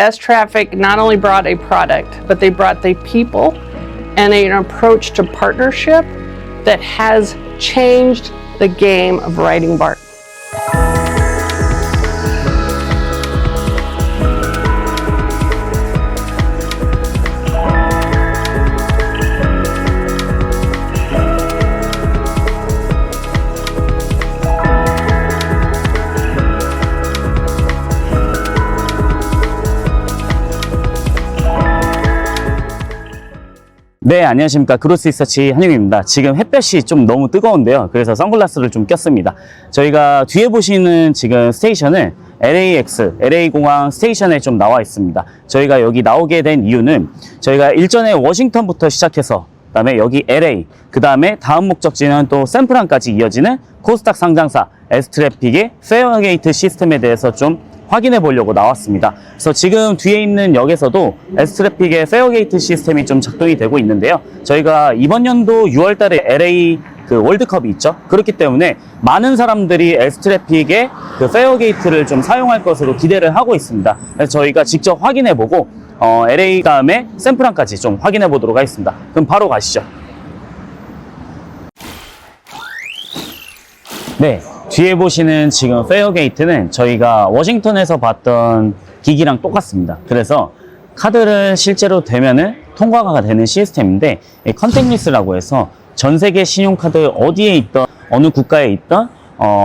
Estraffic not only brought a product, but they brought the people and an approach to partnership that has changed the game of writing BART. 네, 안녕하십니까. 그로스 리서치 한용입니다. 지금 햇볕이 좀 너무 뜨거운데요. 그래서 선글라스를 좀 꼈습니다. 저희가 뒤에 보시는 지금 스테이션은 LAX, LA공항 스테이션에 좀 나와 있습니다. 저희가 여기 나오게 된 이유는 저희가 일전에 워싱턴부터 시작해서 그다음에 여기 LA, 그다음에 다음 목적지는 또 샌프란까지 이어지는 코스닥 상장사 에스트래픽의 페어게이트 시스템에 대해서 좀 확인해 보려고 나왔습니다. 그래서 지금 뒤에 있는 역에서도 에스트래픽의 페어게이트 시스템이 좀 작동이 되고 있는데요. 저희가 이번 연도 6월 달에 LA 월드컵이 있죠. 그렇기 때문에 많은 사람들이 에스트래픽의 페어게이트를 좀 사용할 것으로 기대를 하고 있습니다. 그래서 저희가 직접 확인해 보고 LA 다음에 샌프란까지 좀 확인해 보도록 하겠습니다. 그럼 바로 가시죠. 네. 뒤에 보시는 지금 페어게이트는 저희가 워싱턴에서 봤던 기기랑 똑같습니다. 그래서 카드를 실제로 대면은 통과가 되는 시스템인데 컨택리스라고 해서 전 세계 신용카드 어디에 있던 어느 국가에 있던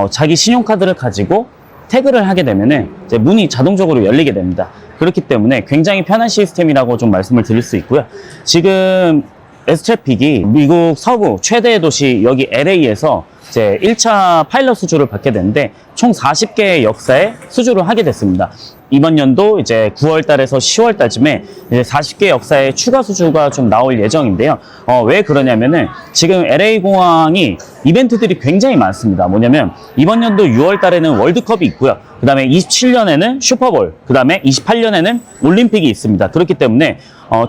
자기 신용카드를 가지고 태그를 하게 되면은 이제 문이 자동적으로 열리게 됩니다. 그렇기 때문에 굉장히 편한 시스템이라고 좀 말씀을 드릴 수 있고요. 지금 에스트래픽이 미국 서부 최대의 도시 여기 LA에서 이제 1차 파일럿 수주를 받게 되는데 총 40개의 역사에 수주를 하게 됐습니다. 이번 연도 이제 9월 달에서 10월 달쯤에 이제 40개 역사의 추가 수주가 좀 나올 예정인데요. 왜 그러냐면은 지금 LA 공항이 이벤트들이 굉장히 많습니다. 뭐냐면 이번 연도 6월 달에는 월드컵이 있고요. 그 다음에 27년에는 슈퍼볼, 그 다음에 28년에는 올림픽이 있습니다. 그렇기 때문에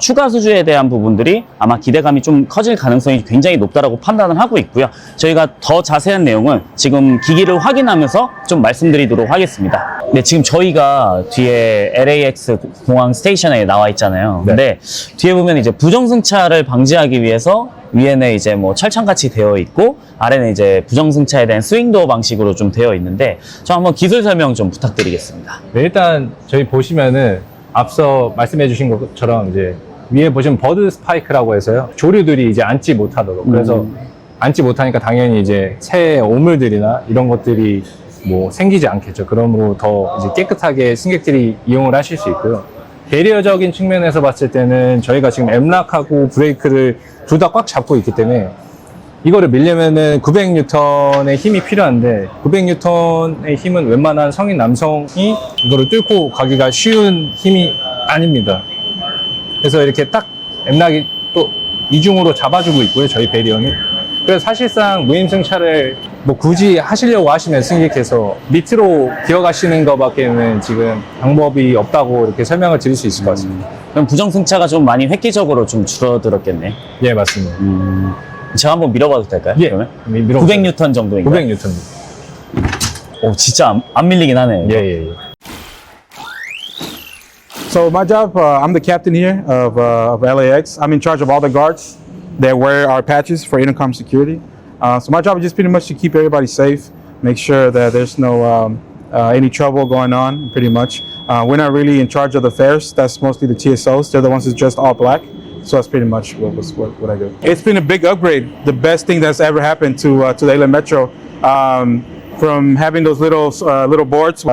추가 수주에 대한 부분들이 아마 기대감이 좀 커질 가능성이 굉장히 높다라고 판단을 하고 있고요. 저희가 더 자세한 내용은 지금 기기를 확인하면서 좀 말씀드리도록 하겠습니다. 네, 지금 저희가 뒤에 LAX 공항 스테이션에 나와 있잖아요. 네. 근데 뒤에 보면 이제 부정승차를 방지하기 위해서 위에는 이제 뭐 철창같이 되어 있고 아래는 이제 부정승차에 대한 스윙도어 방식으로 좀 되어 있는데 저 한번 기술 설명 좀 부탁드리겠습니다. 네, 일단 저희 보시면은 앞서 말씀해 주신 것처럼 이제 위에 보시면 버드 스파이크라고 해서요. 조류들이 이제 앉지 못하도록. 그래서 앉지 못하니까 당연히 이제 새 오물들이나 이런 것들이 뭐 생기지 않겠죠. 그러므로 더 이제 깨끗하게 승객들이 이용을 하실 수 있고요. 배리어적인 측면에서 봤을 때는 저희가 지금 엠락하고 브레이크를 둘 다 꽉 잡고 있기 때문에 이거를 밀려면은 900N의 힘이 필요한데 900N의 힘은 웬만한 성인 남성이 이거를 뚫고 가기가 쉬운 힘이 아닙니다. 그래서 이렇게 딱 엠락이 또 이중으로 잡아주고 있고요. 저희 배리어는. 그래서 사실상 무임승차를 뭐 굳이 하시려고 하시면 승객께서 밑으로 기어가시는 것밖에는 지금 방법이 없다고 이렇게 설명을 드릴 수 있을 것 같습니다. 그럼 부정승차가 좀 많이 획기적으로 좀 줄어들었겠네. 예, 맞습니다. 제가 한번 밀어봐도 될까요? 예, 그러면? 밀어보세요. 900N 정도인가요? 900N. 오, 진짜 안 밀리긴 하네. 예. So my job, I'm the captain here of LAX. I'm in charge of all the guards that wear our patches for intercom security. So my job is just pretty much to keep everybody safe, make sure that there's no any trouble going on, pretty much. We're not really in charge of the fares. That's mostly the TSOs. They're the ones who's dressed all black. So that's pretty much what I do. It's been a big upgrade. The best thing that's ever happened to the LA Metro. From having those little boards,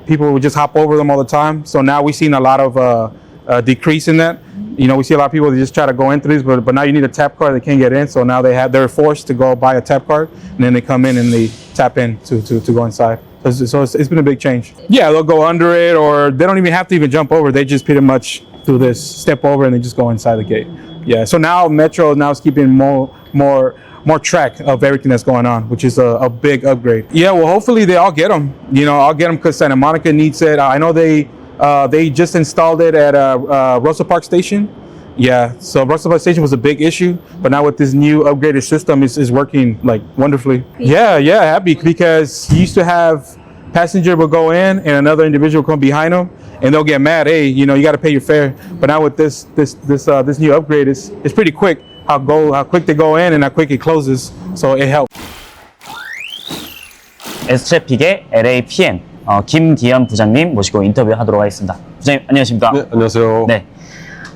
people would just hop over them all the time. So now we've seen a lot of decrease in that. You know, we see a lot of people that just try to go in through these, but now you need a tap card. They can't get in, so now they're forced to go buy a tap card, and then they come in and they tap in to go inside. So it's been a big change. Yeah, they'll go under it, or they don't even have to even jump over. They just pretty much do this, step over, and they just go inside the gate. Yeah. So now Metro is keeping more track of everything that's going on, which is a big upgrade. Yeah. Well, hopefully they all get them. You know, I'll get them because Santa Monica needs it. I know they just installed it at Russell Park Station. Yeah, so Russell Park Station was a big issue, but now with this new upgraded system, it's working like wonderfully. Yeah, happy because you used to have passenger will go in and another individual come behind them, and they'll get mad. Hey, you got to pay your fare. But now with this new upgrade, it's pretty quick. How quick they go in and how quick it closes. So it helps. 에스트래픽의 LA PM 김기현 부장님 모시고 인터뷰하도록 하겠습니다. 부장님 안녕하십니까? 네, 안녕하세요. 네.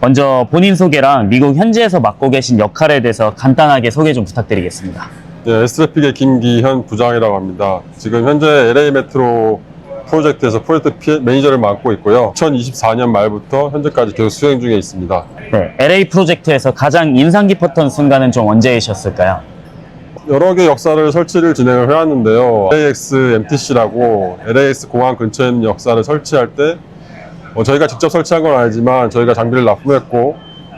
먼저 본인 소개랑 미국 현지에서 맡고 계신 역할에 대해서 간단하게 소개 좀 부탁드리겠습니다. 네, 에스트래픽의 김기현 부장이라고 합니다. 지금 현재 LA 메트로 프로젝트에서 프로젝트 매니저를 맡고 있고요. 2024년 말부터 현재까지 계속 수행 중에 있습니다. 네, LA 프로젝트에서 가장 인상 깊었던 순간은 좀 언제이셨을까요? 여러 개 역사를 설치를 진행을 해왔는데요. LAX MTC라고 LAX 공항 근처에 있는 역사를 설치할 때 저희가 직접 설치한 건 아니지만 저희가 장비를 납품했고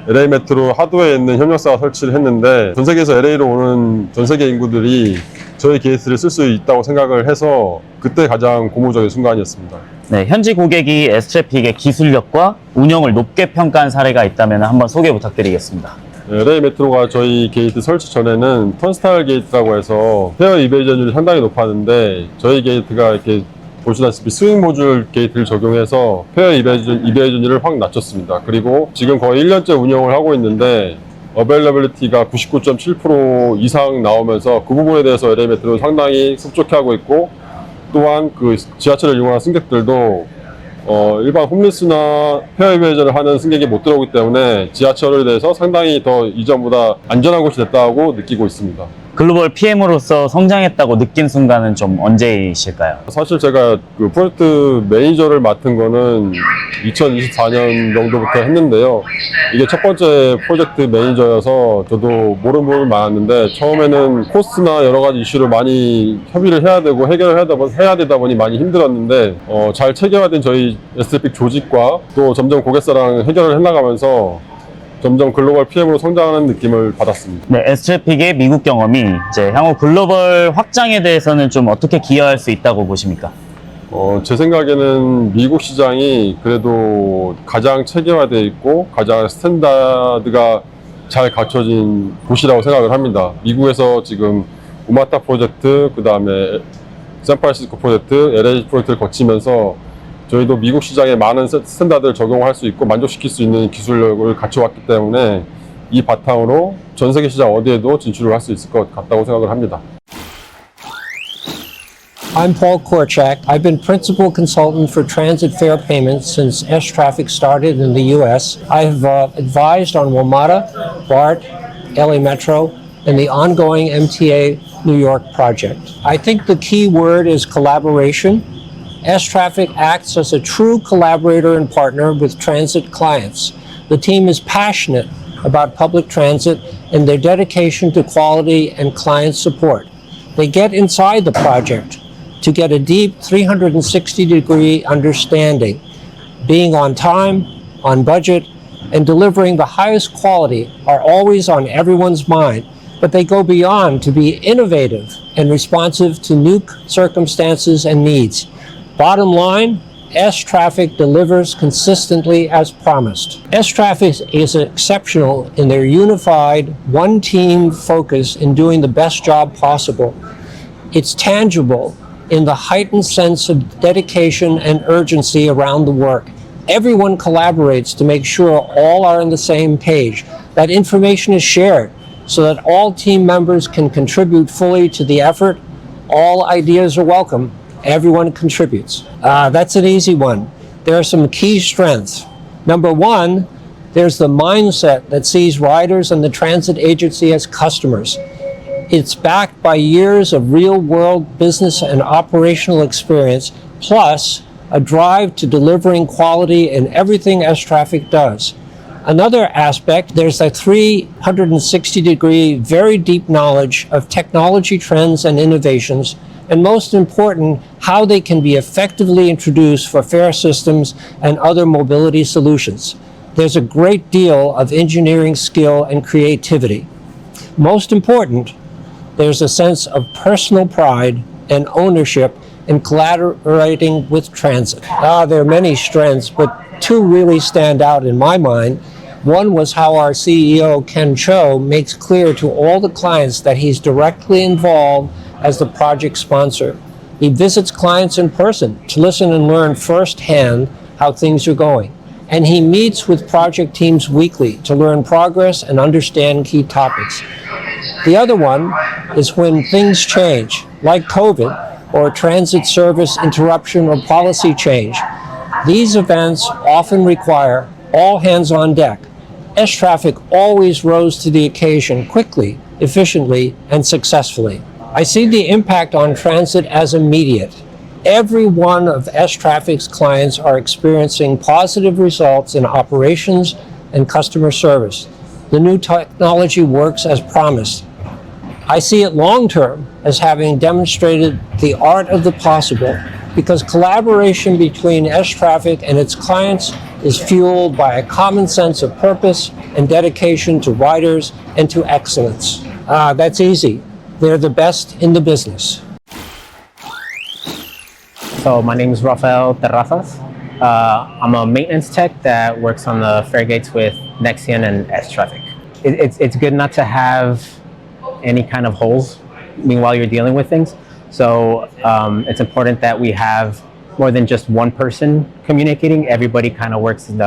LA 메트로 하드웨어에 있는 협력사가 설치를 했는데 전 세계에서 LA로 오는 전 세계 인구들이 저희 게이트를 쓸 수 있다고 생각을 해서 그때 가장 고무적인 순간이었습니다. 네, 현지 고객이 에스트래픽의 기술력과 운영을 높게 평가한 사례가 있다면 한번 소개 부탁드리겠습니다. LA 메트로가 저희 게이트 설치 전에는 턴스타일 게이트라고 해서 페어 이베이전율이 상당히 높았는데 저희 게이트가 이렇게 보시다시피 스윙 모듈 게이트를 적용해서 페어 이베이전율을 확 낮췄습니다. 그리고 지금 거의 1년째 운영을 하고 있는데 어베일러빌리티가 99.7% 이상 나오면서 그 부분에 대해서 LA 메트로 상당히 흡족해하고 있고 또한 그 지하철을 이용하는 승객들도 일반 홈리스나 페어 이베이전을 하는 승객이 못 들어오기 때문에 지하철에 대해서 상당히 더 이전보다 안전한 곳이 됐다고 느끼고 있습니다. 글로벌 PM으로서 성장했다고 느낀 순간은 좀 언제이실까요? 사실 제가 그 프로젝트 매니저를 맡은 거는 2024년 정도부터 했는데요. 이게 첫 번째 프로젝트 매니저여서 저도 모르는 부분이 많았는데 처음에는 코스트나 여러 가지 이슈를 많이 협의를 해야 되고 해결을 해야 되다 보니 많이 힘들었는데 잘 체계화된 저희 에스트래픽 조직과 또 점점 고객사랑 해결을 해나가면서 점점 글로벌 PM으로 성장하는 느낌을 받았습니다. 네, 에스트래픽의 미국 경험이 이제 향후 글로벌 확장에 대해서는 좀 어떻게 기여할 수 있다고 보십니까? 제 생각에는 미국 시장이 그래도 가장 체계화되어 있고 가장 스탠다드가 잘 갖춰진 곳이라고 생각을 합니다. 미국에서 지금 우마타 프로젝트, 그 다음에 샌프란시스코 프로젝트, LA 프로젝트를 거치면서 저희도 미국 시장에 많은 스탠다드를 적용할 수 있고 만족시킬 수 있는 기술력을 갖춰왔기 때문에 이 바탕으로 전 세계 시장 어디에도 진출을 할 수 있을 것 같다고 생각을 합니다. I'm Paul Korchak. I've been principal consultant for transit fare payments since S-Traffic started in the U.S. I've advised on WMATA, BART, LA Metro, and the ongoing MTA New York project. I think the key word is collaboration. S-Traffic acts as a true collaborator and partner with transit clients. The team is passionate about public transit and their dedication to quality and client support. They get inside the project to get a deep 360-degree understanding, being on time, on budget, and delivering the highest quality are always on everyone's mind, but they go beyond to be innovative and responsive to new circumstances and needs. Bottom line, S-Traffic delivers consistently as promised. S-Traffic is exceptional in their unified, one-team focus in doing the best job possible. It's tangible in the heightened sense of dedication and urgency around the work. Everyone collaborates to make sure all are on the same page, that information is shared so that all team members can contribute fully to the effort. All ideas are welcome. Everyone contributes. That's an easy one. There are some key strengths. Number one, there's the mindset that sees riders and the transit agency as customers. It's backed by years of real-world business and operational experience, plus a drive to delivering quality in everything S-Traffic does. Another aspect, there's a 360-degree, very deep knowledge of technology trends and innovations, and most important, how they can be effectively introduced for fare systems and other mobility solutions. There's a great deal of engineering skill and creativity. Most important, there's a sense of personal pride and ownership in collaborating with transit. There are many strengths, but two really stand out in my mind. One was how our CEO, Ken Cho, makes clear to all the clients that he's directly involved as the project sponsor. He visits clients in person to listen and learn firsthand how things are going. And he meets with project teams weekly to learn progress and understand key topics. The other one is when things change, like COVID or a transit service interruption or policy change. These events often require all hands on deck. Estraffic always rose to the occasion quickly, efficiently, and successfully. I see the impact on transit as immediate. Every one of Estraffic's clients are experiencing positive results in operations and customer service. The new technology works as promised. I see it long term as having demonstrated the art of the possible because collaboration between Estraffic and its clients is fueled by a common sense of purpose and dedication to riders and to excellence. That's easy. They're the best in the business. So my name is Rafael Terrazas. I'm a maintenance tech that works on the fare gates with Nexian and Estraffic. It's good not to have any kind of holes while you're dealing with things. So it's important that we have more than just one person communicating. Everybody kind of works in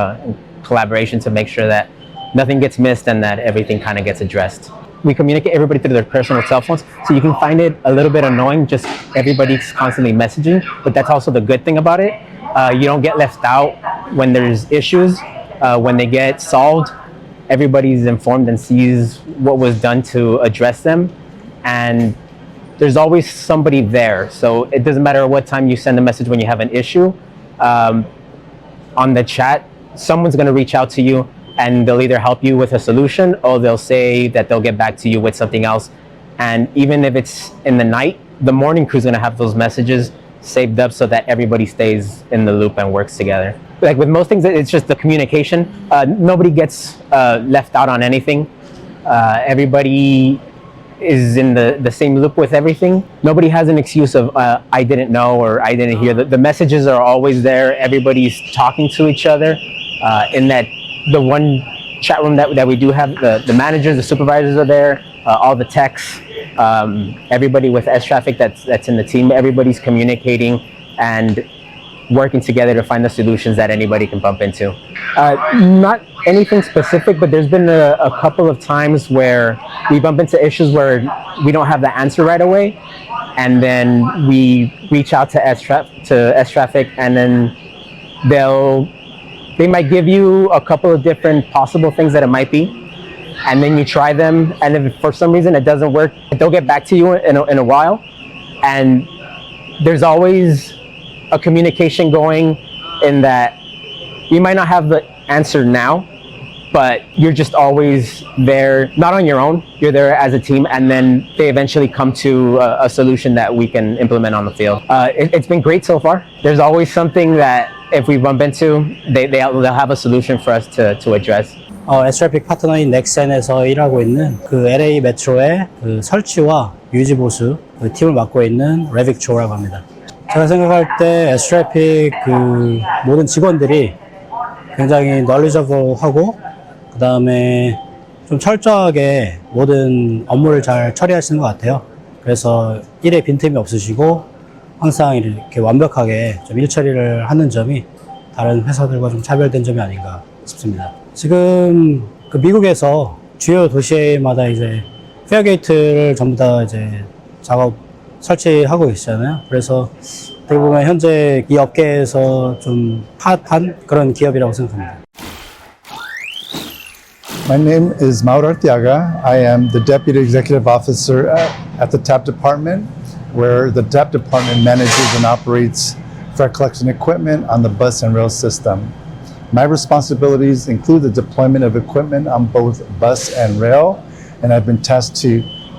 collaboration to make sure that nothing gets missed and that everything kind of gets addressed. We communicate everybody through their personal cell phones, so you can find it a little bit annoying, just everybody's constantly messaging, but that's also the good thing about it. You don't get left out when there's issues. When they get solved, everybody's informed and sees what was done to address them, and there's always somebody there. So it doesn't matter what time you send a message when you have an issue. On the chat, someone's gonna reach out to you and they'll either help you with a solution or they'll say that they'll get back to you with something else. And even if it's in the night, the morning crew's gonna have those messages saved up so that everybody stays in the loop and works together. Like with most things, it's just the communication. Nobody gets left out on anything. Everybody is in the same loop with everything. Nobody has an excuse of I didn't know or I didn't hear. The messages are always there. Everybody's talking to each other. In the one chat room that we do have, the managers, the supervisors are there, all the techs, everybody with Estraffic that's in the team, everybody's communicating and working together to find the solutions that anybody can bump into. Not anything specific, but there's been a couple of times where we bump into issues where we don't have the answer right away, and then we reach out to Estraffic, and then they might give you a couple of different possible things that it might be, and then you try them, and if for some reason it doesn't work, they'll get back to you in a while, and there's always a communication going in that you might not have the answer now, but you're just always there, not on your own, you're there as a team, and then they eventually come to a solution that we can implement on the field. It's been great so far. There's always something that if we bump into, they'll have a solution for us to address. 에스트래픽 파트너인 넥센에서 일하고 있는 그 LA 메트로의 그 설치와 유지 보수 그 팀을 맡고 있는 레빅 조라고 합니다. 제가 생각할 때 에스트래픽 그 모든 직원들이 굉장히 knowledgeable하고 그 다음에 좀 철저하게 모든 업무를 잘 처리하시는 것 같아요. 그래서 일에 빈틈이 없으시고 항상 이렇게 완벽하게 좀 일 처리를 하는 점이 다른 회사들과 좀 차별된 점이 아닌가 싶습니다. 지금 그 미국에서 주요 도시마다 이제 페어게이트를 전부 다 이제 작업 설치하고 계시잖아요. 그래서 어떻게 보면 현재 이 업계에서 좀 핫한 그런 기업이라고 생각합니다. My name is Mauro Arteaga. I am the Deputy Executive Officer at the TAP Department, where the TAP Department manages and operates fare collection equipment on the bus and rail system. My responsibilities include the deployment of equipment on both bus and rail, and I've been tasked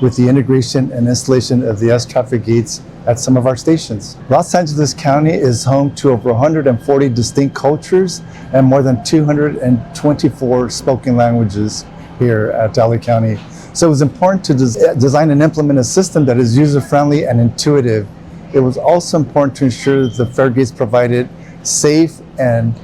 with the integration and installation of the Estraffic gates at some of our stations. Los Angeles County is home to over 140 distinct cultures and more than 224 spoken languages here at LA County. So it was important to design and implement a system that is user-friendly and intuitive. It was also important to ensure that the fare gates provided safe and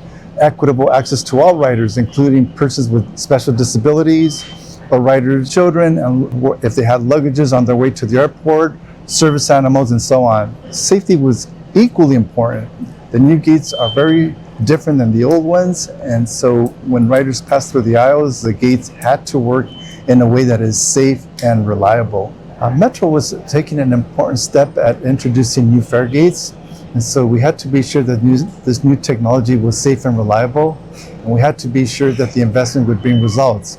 equitable access to all riders, including persons with special disabilities or riders' children, and if they had luggages on their way to the airport, service animals, and so on. Safety was equally important. The new gates are very different than the old ones, and so when riders pass through the aisles, the gates had to work in a way that is safe and reliable. Metro was taking an important step at introducing new fare gates, and so we had to be sure that this new technology was safe and reliable, and we had to be sure that the investment would bring results.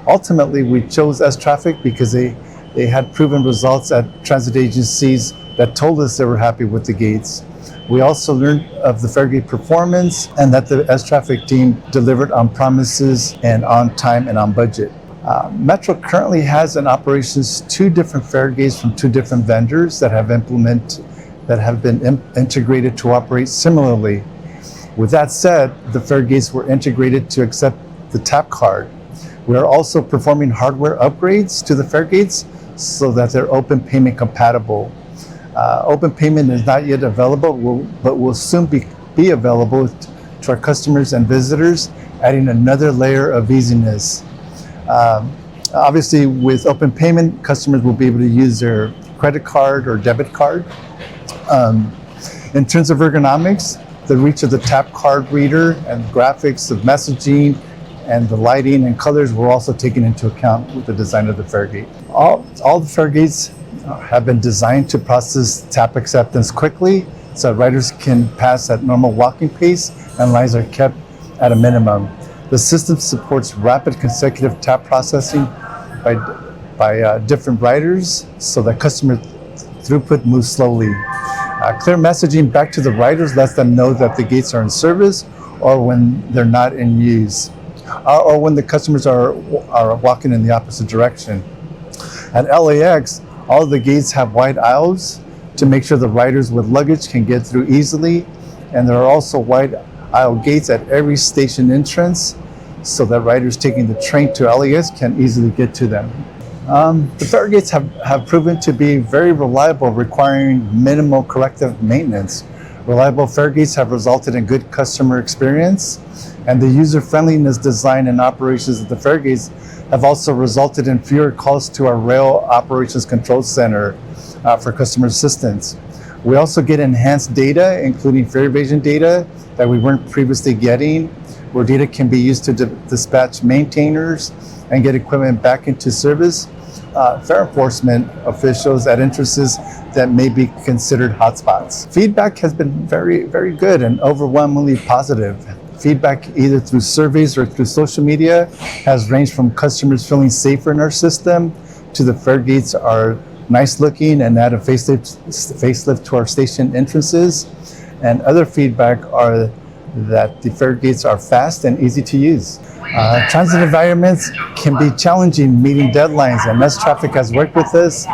Ultimately, we chose Estraffic because they had proven results at transit agencies that told us they were happy with the gates. We also learned of the Fairgate performance and that the Estraffic team delivered on promises and on time and on budget. Metro currently has in operations 2 different Fairgates from 2 different vendors that have been integrated to operate similarly. With that said, the Fairgates were integrated to accept the tap card. We are also performing hardware upgrades to the Fairgates so that they're open payment compatible. Open payment is not yet available, but will soon be available to our customers and visitors, adding another layer of easiness. Obviously, with open payment, customers will be able to use their credit card or debit card. In terms of ergonomics, the reach of the tap card reader and graphics of messaging and the lighting and colors were also taken into account with the design of the Fairgate. All the Fairgates have been designed to process tap acceptance quickly so riders can pass at normal walking pace and lines are kept at a minimum. The system supports rapid consecutive tap processing by different riders so that customer throughput moves slowly. Clear messaging back to the riders lets them know that the gates are in service or when they're not in use, or when the customers are walking in the opposite direction. At LAX, all of the gates have wide aisles to make sure the riders with luggage can get through easily, and there are also wide aisle gates at every station entrance so that riders taking the train to LAX can easily get to them. The Fairgates have proven to be very reliable, requiring minimal corrective maintenance. Reliable Fairgates have resulted in good customer experience, and the user-friendliness design and operations of the Fairgates have also resulted in fewer calls to our Rail Operations Control Center for customer assistance. We also get enhanced data, including fare evasion data that we weren't previously getting, where data can be used to dispatch maintainers and get equipment back into service. Fare enforcement officials at entrances that may be considered hotspots. Feedback has been very, very good and overwhelmingly positive. Feedback either through surveys or through social media has ranged from customers feeling safer in our system to the Fairgates are nice looking and add a facelift to our station entrances. And other feedback are that the Fairgates are fast and easy to use. Transit environments can be challenging meeting deadlines, and Estraffic has worked with us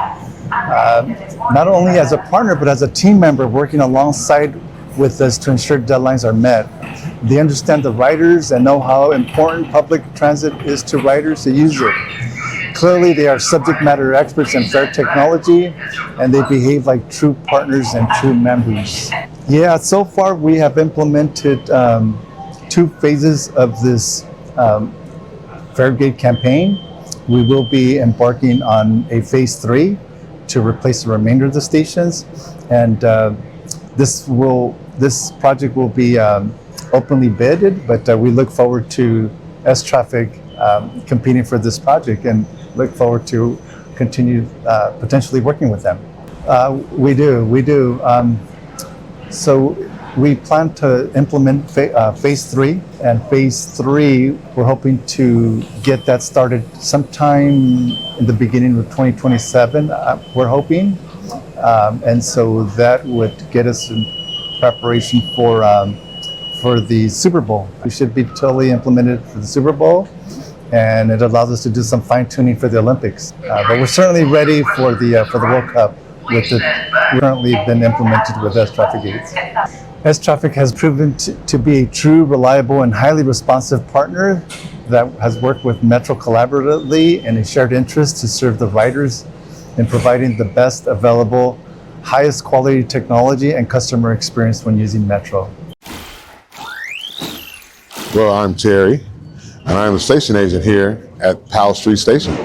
not only as a partner but as a team member working alongside with us to ensure deadlines are met. They understand the riders and know how important public transit is to riders to use it. Clearly, they are subject matter experts in fare technology, and they behave like true partners and true members. Yeah, so far we have implemented 2 phases of this Fairgate campaign. We will be embarking on a phase 3 to replace the remainder of the stations, and this project will be openly bidded, but we look forward to Estraffic competing for this project and look forward to continue potentially working with them. We do. So we plan to implement phase 3, and phase 3 we're hoping to get that started sometime in the beginning of 2027. We're hoping, and so that would get us in preparation for the Super Bowl. We should be totally implemented for the Super Bowl, and it allows us to do some fine tuning for the Olympics. But we're certainly ready for the World Cup with it currently been implemented with Estraffic gates. Estraffic has proven to be a true, reliable, and highly responsive partner that has worked with Metro collaboratively in a shared interest to serve the riders in providing the best available, highest quality technology and customer experience when using Metro. Well, I'm Terry, and I'm the station agent here at Powell Street Station,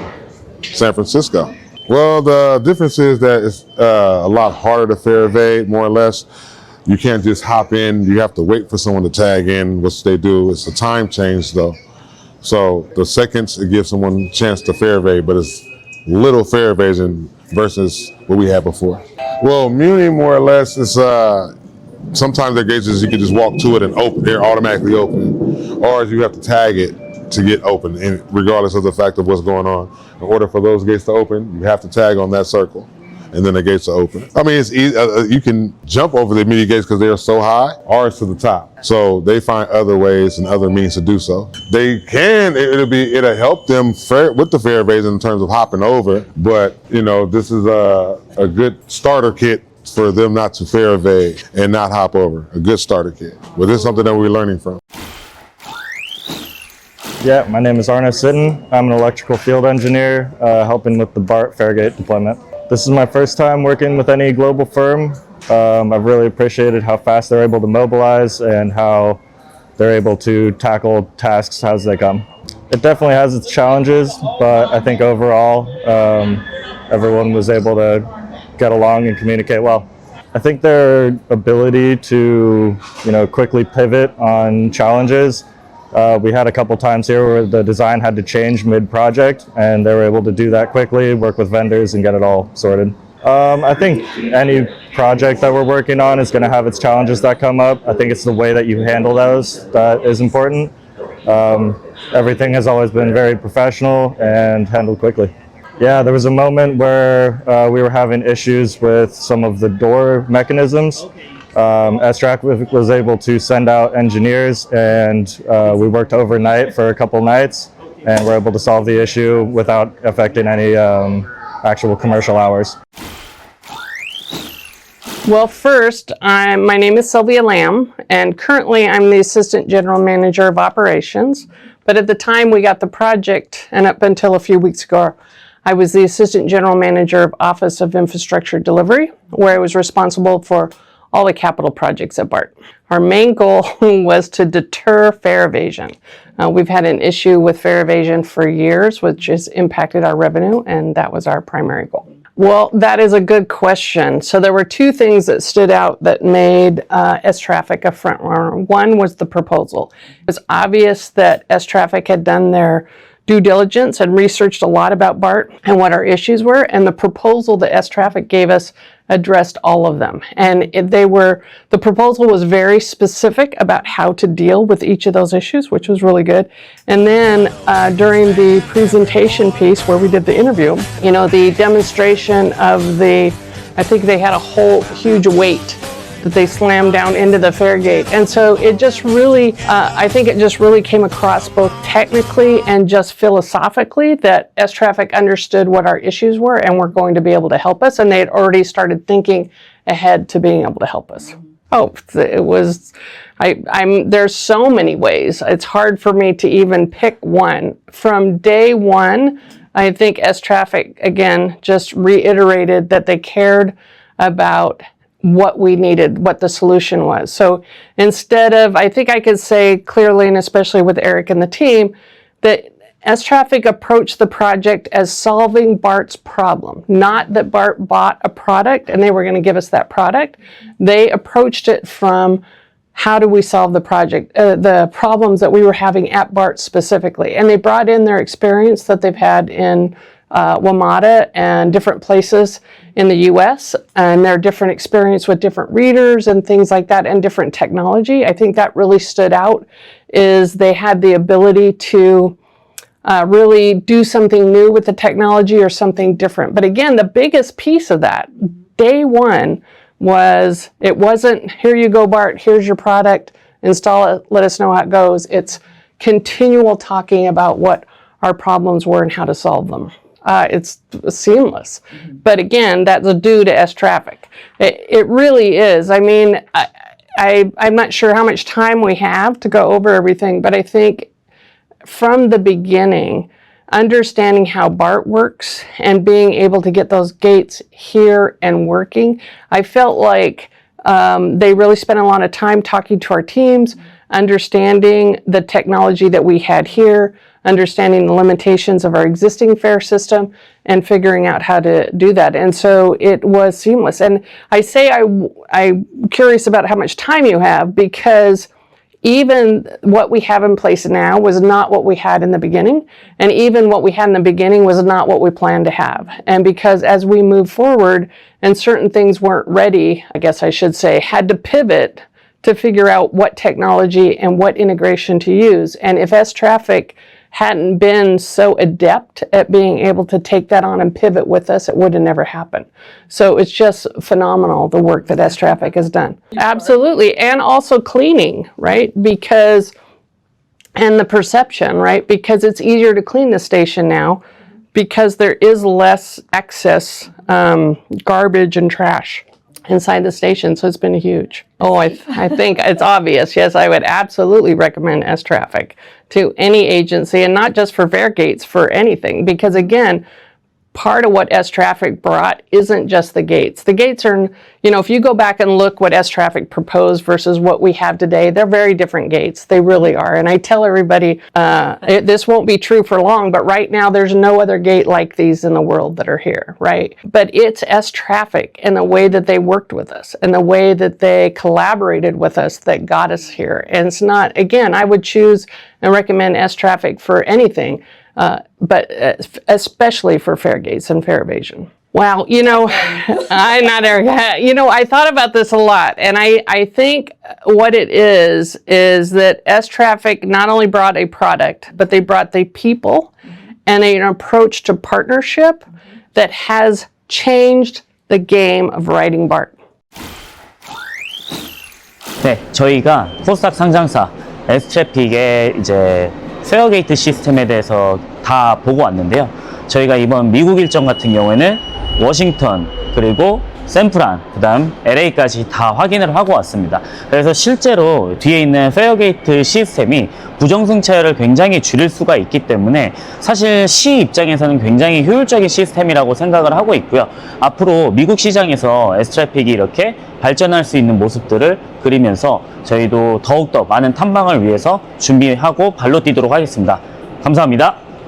San Francisco. Well, the difference is that it's a lot harder to fair evade, more or less. You can't just hop in. You have to wait for someone to tag in, which they do. It's a time change, though. So the seconds, it gives someone a chance to fair evade, but it's little fair evasion versus what we had before. Well, Muni, more or less, is sometimes their gauges, you can just walk to it and open. They're automatically open. Or you have to tag it to get open, and regardless of the fact of what's going on. In order for those gates to open, you have to tag on that circle, and then the gates are open. I mean, it's easy. You can jump over the immediate gates because they are so high, or it's to the top. So they find other ways and other means to do so. They can. It'll help them with the fair evasion in terms of hopping over. But you know, this is a good starter kit for them not to fair evade and not hop over. A good starter kit. But this is something that we're learning from. Yeah, my name is Arno Sitten. I'm an electrical field engineer helping with the BART Fairgate deployment. This is my first time working with any global firm. I've really appreciated how fast they're able to mobilize and how they're able to tackle tasks as they come. It definitely has its challenges, but I think overall everyone was able to get along and communicate well. I think their ability to, quickly pivot on challenges. We had a couple times here where the design had to change mid-project, and they were able to do that quickly, work with vendors, and get it all sorted. I think any project that we're working on is going to have its challenges that come up. I think it's the way that you handle those that is important. Everything has always been very professional and handled quickly. Yeah, there was a moment where we were having issues with some of the door mechanisms. Estrap was able to send out engineers, and we worked overnight for a couple nights, and were able to solve the issue without affecting any actual commercial hours. Well, first, my name is Sylvia Lamb, and currently I'm the Assistant General Manager of Operations. But at the time we got the project, and up until a few weeks ago, I was the Assistant General Manager of Office of Infrastructure Delivery, where I was responsible for all the capital projects at BART. Our main goal was to deter fare evasion. We've had an issue with fare evasion for years, which has impacted our revenue, and that was our primary goal. Well, that is a good question. So there were two things that stood out that made Estrap a front runner. One was the proposal. It was obvious that Estrap had done their due diligence and researched a lot about BART and what our issues were, and the proposal that Estrap gave us addressed all of them. And the proposal was very specific about how to deal with each of those issues, which was really good. And then during the presentation piece where we did the interview, the demonstration of I think they had a whole huge weight that they slammed down into the fare gate. And so it just really, I think it just really came across both technically and just philosophically that Estrap understood what our issues were and were going to be able to help us. And they had already started thinking ahead to being able to help us. Oh, it was, there's so many ways. It's hard for me to even pick one. From day one, I think Estrap, again, just reiterated that they cared about what we needed, what the solution was. So instead of, I think I could say clearly, and especially with Eric and the team, that Estrap approached the project as solving BART's problem, not that BART bought a product and they were going to give us that product. They approached it from how do we solve the project, the problems that we were having at BART specifically. And they brought in their experience that they've had in WMATA and different places in the US, and their different experience with different readers and things like that, and different technology. I think that really stood out, is they had the ability to really do something new with the technology or something different. But again, the biggest piece of that, day one, was it wasn't, here you go, BART, here's your product, install it, let us know how it goes. It's continual talking about what our problems were and how to solve them. It's seamless. But again, that's due to Estrap. It really is. I mean, I'm not sure how much time we have to go over everything, but I think from the beginning, understanding how BART works and being able to get those gates here and working, I felt like they really spent a lot of time talking to our teams understanding the technology that we had here, understanding the limitations of our existing fare system, and figuring out how to do that. And so it was seamless. And I say I'm curious about how much time you have, because even what we have in place now was not what we had in the beginning. And even what we had in the beginning was not what we planned to have. And because as we move forward and certain things weren't ready, I guess I should say, had to pivot to figure out what technology and what integration to use. And if Estraffic hadn't been so adept at being able to take that on and pivot with us, it would have never happened. So it's just phenomenal, the work that Estraffic has done. Absolutely. And also cleaning, right? Because, and the perception, right? Because it's easier to clean the station now because there is less excess garbage and trash inside the station, so it's been huge. Oh, I think it's obvious. Yes, I would absolutely recommend Estraffic to any agency, and not just for fare gates, for anything. Because again, part of what Estraffic brought isn't just the gates. The gates are, you know, if you go back and look what Estraffic proposed versus what we have today, they're very different gates. They really are. And I tell everybody, this won't be true for long, but right now there's no other gate like these in the world that are here, right? But it's Estraffic and the way that they worked with us and the way that they collaborated with us that got us here. And it's not, again, I would choose and recommend Estraffic for anything. But especially for fare gates and fare evasion. Wow, you know, I thought about this a lot, and I think what it is that Estraffic not only brought a product, but they brought the people and an approach to partnership that has changed the game of riding BART. 네, 저희가 코스닥 상장사 에스트래픽의 이제 페어게이트 시스템에 대해서 다 보고 왔는데요. 저희가 이번 미국 일정 같은 경우에는 워싱턴, 그리고 샌프란, 그 다음 LA까지 다 확인을 하고 왔습니다. 그래서 실제로 뒤에 있는 페어게이트 시스템이 부정승차율을 굉장히 줄일 수가 있기 때문에 사실 시 입장에서는 굉장히 효율적인 시스템이라고 생각을 하고 있고요. 앞으로 미국 시장에서 에스트래픽이 이렇게 발전할 수 있는 모습들을 그리면서 저희도 더욱더 많은 탐방을 위해서 준비하고 발로 뛰도록 하겠습니다. 감사합니다.